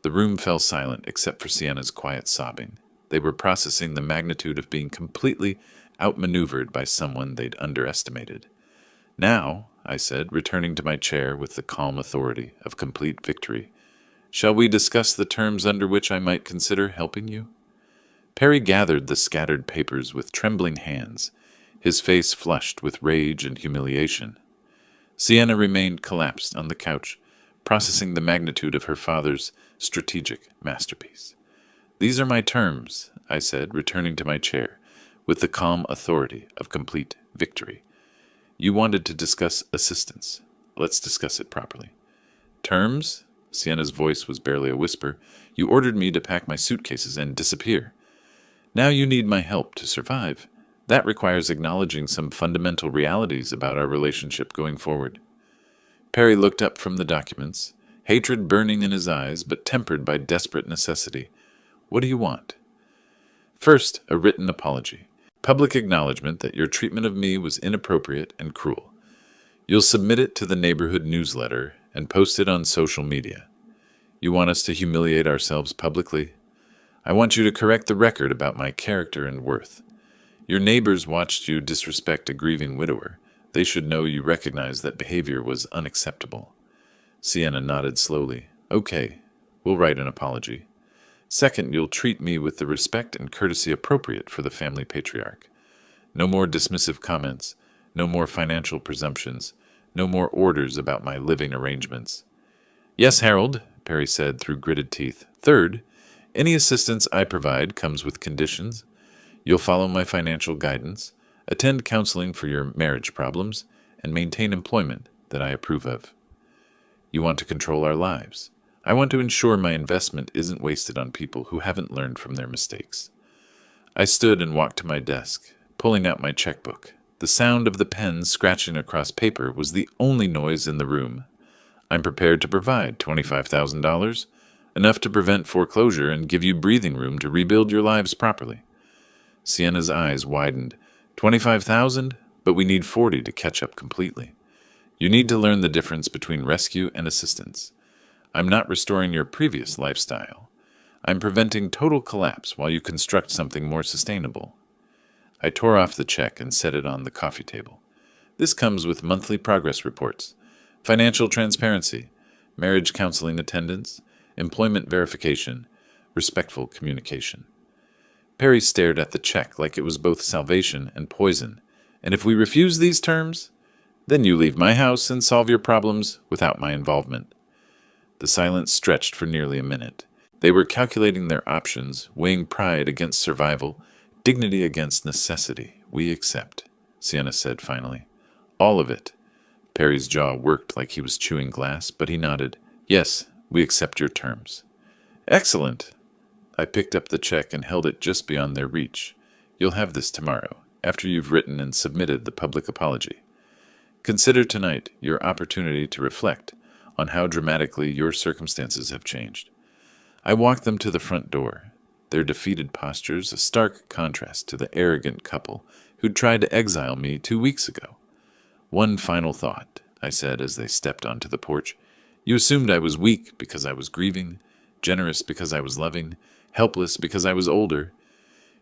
The room fell silent except for Sienna's quiet sobbing. They were processing the magnitude of being completely outmaneuvered by someone they'd underestimated. Now, I said, returning to my chair with the calm authority of complete victory, shall we discuss the terms under which I might consider helping you? Perry gathered the scattered papers with trembling hands, his face flushed with rage and humiliation. Sienna remained collapsed on the couch, processing the magnitude of her father's strategic masterpiece. These are my terms, I said, returning to my chair, with the calm authority of complete victory. You wanted to discuss assistance. Let's discuss it properly. Terms? Sienna's voice was barely a whisper. You ordered me to pack my suitcases and disappear. Now you need my help to survive. That requires acknowledging some fundamental realities about our relationship going forward. Perry looked up from the documents, hatred burning in his eyes, but tempered by desperate necessity. What do you want? First, a written apology. Public acknowledgement that your treatment of me was inappropriate and cruel. You'll submit it to the neighborhood newsletter and post it on social media. You want us to humiliate ourselves publicly? I want you to correct the record about my character and worth. Your neighbors watched you disrespect a grieving widower. They should know you recognize that behavior was unacceptable. Sienna nodded slowly. Okay, we'll write an apology. Second, you'll treat me with the respect and courtesy appropriate for the family patriarch. No more dismissive comments, no more financial presumptions, no more orders about my living arrangements. Yes, Harold, Perry said through gritted teeth. Third, any assistance I provide comes with conditions. You'll follow my financial guidance, attend counseling for your marriage problems, and maintain employment that I approve of. You want to control our lives. I want to ensure my investment isn't wasted on people who haven't learned from their mistakes. I stood and walked to my desk, pulling out my checkbook. The sound of the pen scratching across paper was the only noise in the room. I'm prepared to provide $25,000, enough to prevent foreclosure and give you breathing room to rebuild your lives properly. Sienna's eyes widened. 25,000, but we need 40 to catch up completely. You need to learn the difference between rescue and assistance. I'm not restoring your previous lifestyle. I'm preventing total collapse while you construct something more sustainable. I tore off the check and set it on the coffee table. This comes with monthly progress reports, financial transparency, marriage counseling attendance, employment verification, respectful communication. Perry stared at the check like it was both salvation and poison. And if we refuse these terms, then you leave my house and solve your problems without my involvement. The silence stretched for nearly a minute. They were calculating their options, weighing pride against survival, dignity against necessity. We accept, Sienna said finally. All of it. Perry's jaw worked like he was chewing glass, but he nodded. Yes, we accept your terms. Excellent. I picked up the check and held it just beyond their reach. You'll have this tomorrow, after you've written and submitted the public apology. Consider tonight your opportunity to reflect on how dramatically your circumstances have changed. I walked them to the front door, their defeated postures a stark contrast to the arrogant couple who'd tried to exile me 2 weeks ago. One final thought, I said as they stepped onto the porch. You assumed I was weak because I was grieving, generous because I was loving, helpless because I was older.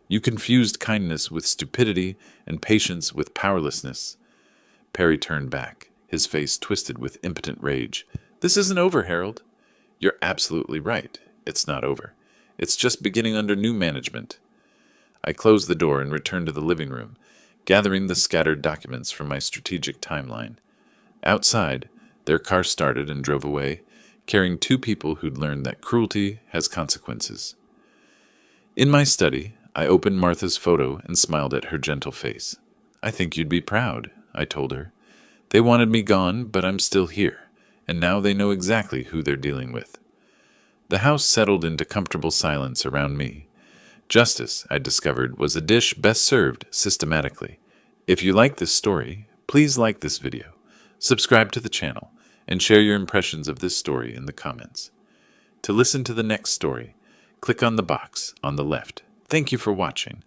You confused kindness with stupidity and patience with powerlessness. Perry turned back, his face twisted with impotent rage. This isn't over, Harold. You're absolutely right. It's not over. It's just beginning under new management. I closed the door and returned to the living room, gathering the scattered documents from my strategic timeline. Outside, their car started and drove away, carrying 2 people who'd learned that cruelty has consequences. In my study, I opened Martha's photo and smiled at her gentle face. I think you'd be proud, I told her. They wanted me gone, but I'm still here, and now they know exactly who they're dealing with. The house settled into comfortable silence around me. Justice, I discovered, was a dish best served systematically. If you like this story, please like this video, subscribe to the channel, and share your impressions of this story in the comments. To listen to the next story, click on the box on the left. Thank you for watching.